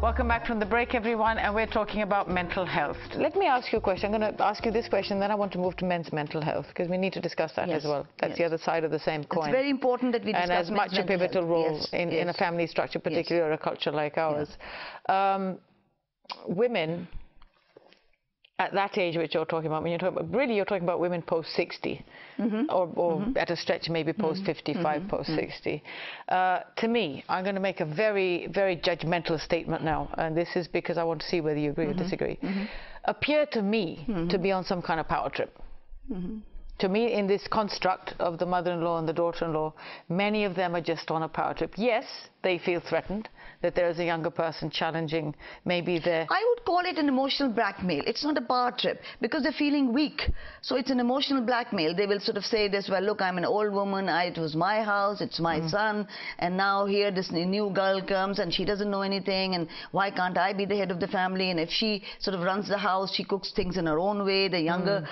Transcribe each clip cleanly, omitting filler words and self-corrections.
Welcome back from the break, everyone, and we're talking about mental health. Let me ask you a question. I'm going to ask you this question, then I want to move to men's mental health, because we need to discuss that as well. That's the other side of the same coin. It's very important that we discuss and as much a pivotal role in a family structure, particularly or a culture like ours. Women at that age which you're talking about, when you're talking about, really you're talking about women post 60, or at a stretch maybe post 55, post 60. To me, I'm going to make a very, very judgmental statement now, and this is because I want to see whether you agree or disagree. Appear to me to be on some kind of power trip. To me, in this construct of the mother-in-law and the daughter-in-law, many of them are just on a power trip. Yes, they feel threatened that there is a younger person challenging maybe their... I would call it an emotional blackmail. It's not a power trip because they're feeling weak. So it's an emotional blackmail. They will sort of say this, well, look, I'm an old woman. It was my house. It's my son. And now here this new girl comes and she doesn't know anything. And why can't I be the head of the family? And if she sort of runs the house, she cooks things in her own way. The younger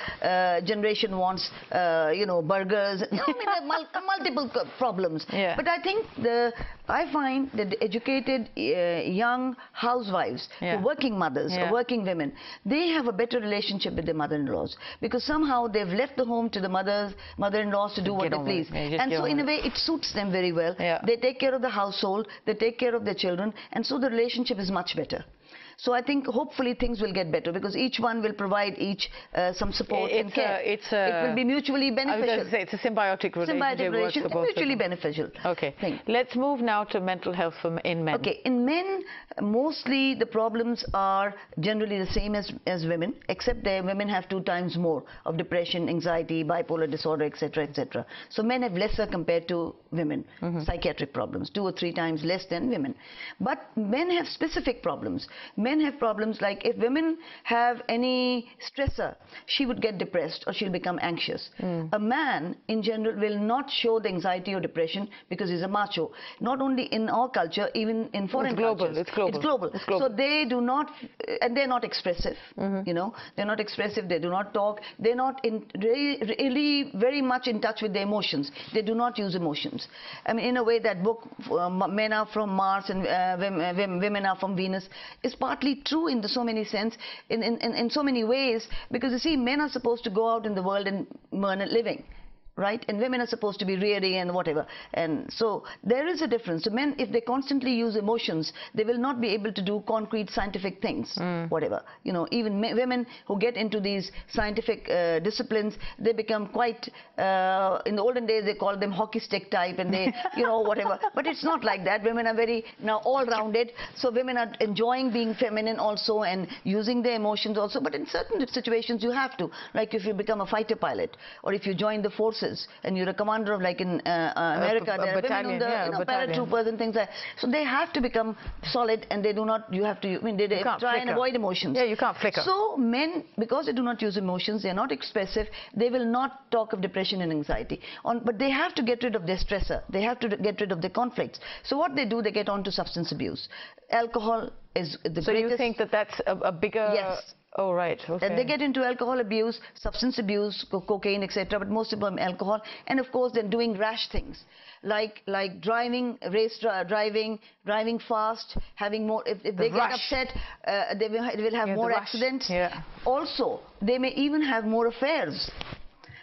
generation wants, you know, burgers. I mean, there are multiple problems. But I think I find that the educated young housewives, the working mothers, working women, they have a better relationship with their mother-in-laws because somehow they've left the home to the mother-in-laws to do what they please. And so in a way it suits them very well. They take care of the household, they take care of their children, and so the relationship is much better. So I think hopefully things will get better because each one will provide each some support and care. It will be mutually beneficial. I was going to say it's a symbiotic relationship. Mutually beneficial. Okay. Let's move now to mental health in men. Okay. In men, mostly the problems are generally the same as women, except that women have 2 times more of depression, anxiety, bipolar disorder, etc., etc. So men have lesser compared to women, psychiatric problems, 2 or 3 times less than women. But men have specific problems. Men have problems like if women have any stressor, she would get depressed or she'll become anxious. A man in general will not show the anxiety or depression because he's a macho. Not only in our culture, even in foreign cultures. It's global. So they do not, and they're not expressive. You know, they're not expressive. They do not talk. They're not really very much in touch with their emotions. They do not use emotions. I mean, in a way, that book, Men Are From Mars and Women Are From Venus, is partly true in so many sense, in so many ways, because you see, men are supposed to go out in the world and earn a living, right? And women are supposed to be rearing and whatever. And so there is a difference. So men, if they constantly use emotions, they will not be able to do concrete scientific things, whatever. You know, even women who get into these scientific disciplines, they become quite, in the olden days, they called them hockey stick type and they, you know, whatever. But it's not like that. Women are very now all-rounded. So women are enjoying being feminine also and using their emotions also. But in certain situations, you have to. Like if you become a fighter pilot or if you join the forces, and you're a commander of, like in America, there are women on the paratroopers and things like that. So they have to become solid, and they do not, you have to, I mean, they try and avoid emotions. Yeah, you can't flicker. So men, because they do not use emotions, they're not expressive, they will not talk of depression and anxiety. But they have to get rid of their stressor. They have to get rid of their conflicts. So what they do, they get onto substance abuse. Alcohol is the greatest. So you think that that's a bigger... Yes. Oh, right. Okay. And they get into alcohol abuse, substance abuse, cocaine, etc. But most of them alcohol. And of course, they're doing rash things like driving, driving fast, having more. If they get upset, they will have more accidents. Also, they may even have more affairs.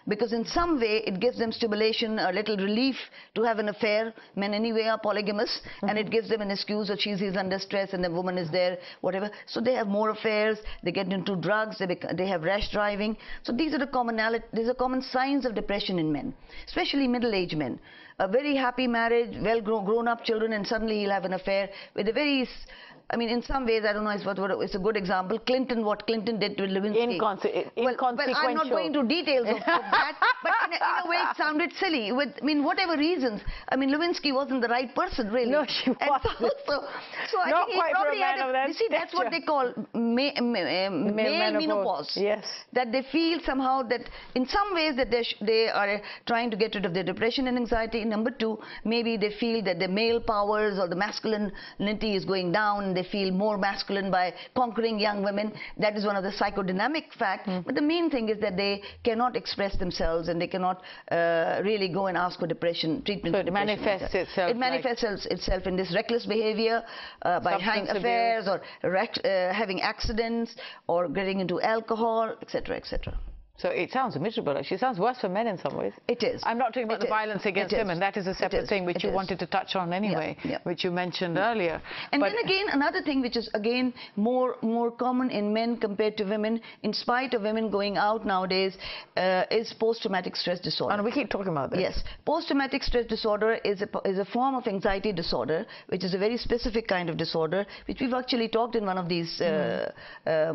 Because in some way it gives them stimulation, a little relief to have an affair. Men anyway are polygamous, and it gives them an excuse that he's under stress and the woman is there, whatever. So they have more affairs, they get into drugs, they have rash driving. So these are the common signs of depression in men, especially middle-aged men. A very happy marriage, well grown up children, and suddenly he'll have an affair with a very... I mean, in some ways, I don't know, it's a good example. What Clinton did to Lewinsky. Inconsequential. Well, I'm not going into details of that, but in a way it sounded silly. I mean, whatever reasons. I mean, Lewinsky wasn't the right person, really. No, she wasn't. So I think he probably had you see, that's what they call male menopause. Yes. That they feel somehow that in some ways that they are trying to get rid of their depression and anxiety. Number 2, maybe they feel that their male powers or the masculinity is going down, and they feel more masculine by conquering young women. That is one of the psychodynamic facts. But the main thing is that they cannot express themselves and they cannot cannot really go and ask for depression treatment. So it manifests itself. It manifests itself in this reckless behavior, by having affairs or having accidents or getting into alcohol, etc., etc. So it sounds miserable. Actually, it sounds worse for men in some ways. It is. I'm not talking about the violence against women. That is a separate thing, which you wanted to touch on anyway, which you mentioned earlier. And then again, another thing which is again more common in men compared to women, in spite of women going out nowadays, is post-traumatic stress disorder. And we keep talking about this. Yes, post-traumatic stress disorder is a form of anxiety disorder, which is a very specific kind of disorder, which we've actually talked in one of these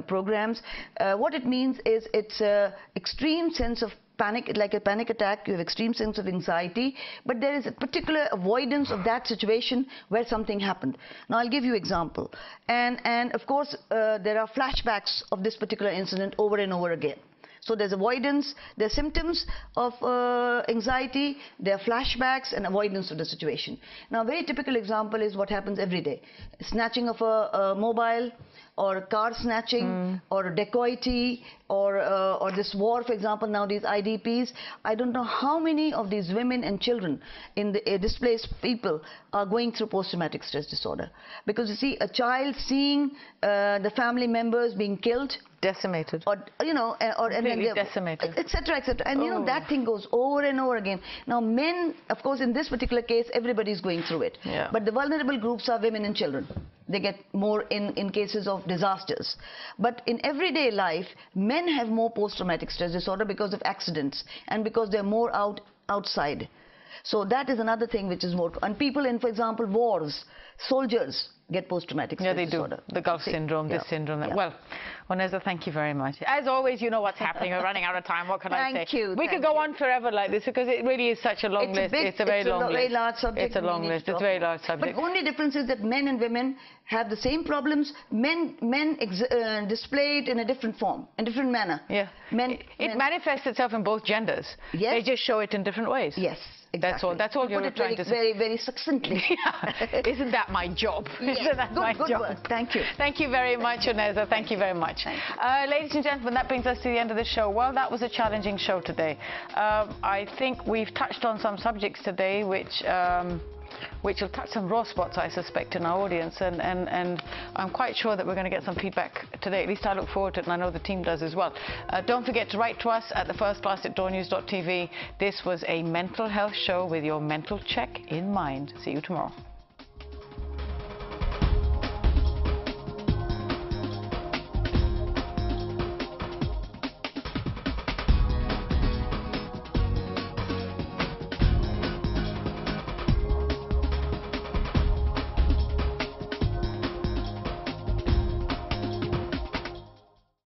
programs. What it means is it's extreme sense of panic, like a panic attack. You have extreme sense of anxiety, but there is a particular avoidance of that situation where something happened. Now I'll give you example, and of course there are flashbacks of this particular incident over and over again. So there's avoidance, there's symptoms of anxiety, there are flashbacks and avoidance of the situation. Now a very typical example is what happens every day. Snatching of a mobile, or car snatching, or dacoity, or this war, for example, now these IDPs. I don't know how many of these women and children in the displaced people are going through post-traumatic stress disorder. Because you see, a child seeing the family members being killed, decimated, or completely decimated, etc., etc. And you know, that thing goes over and over again. Now men, of course, in this particular case, everybody's going through it. Yeah. But the vulnerable groups are women and children. They get more in cases of disasters. But in everyday life, men have more post-traumatic stress disorder because of accidents and because they're more outside. So that is another thing which is more. And people in, for example, wars, soldiers get post-traumatic stress disorder. The Gulf syndrome, this syndrome. Well, Oneza, thank you very much. As always, you know what's happening. We're running out of time. What can I say? Thank you. We could go on forever like this because it really is such a long list. It's a very long list. Very large subject. It's a long list. It's a very large subject. But only difference is that men and women have the same problems. Men display it in a different form, in a different manner. Yeah. It manifests itself in both genders. Yes. They just show it in different ways. Yes. Exactly. That's all you're trying to say. Very, very succinctly. Isn't that my job? Yes. Isn't that my job? Work. Thank you. Thank you very much, Oneza. Thank you very much. Ladies and gentlemen, that brings us to the end of the show. Well, that was a challenging show today. I think we've touched on some subjects today which will touch some raw spots, I suspect, in our audience, and I'm quite sure that we're going to get some feedback today. At least I look forward to it, and I know the team does as well. Don't forget to write to us at thefirstclass@dawnnews.tv. This was a mental health show with your mental check in mind. See you tomorrow.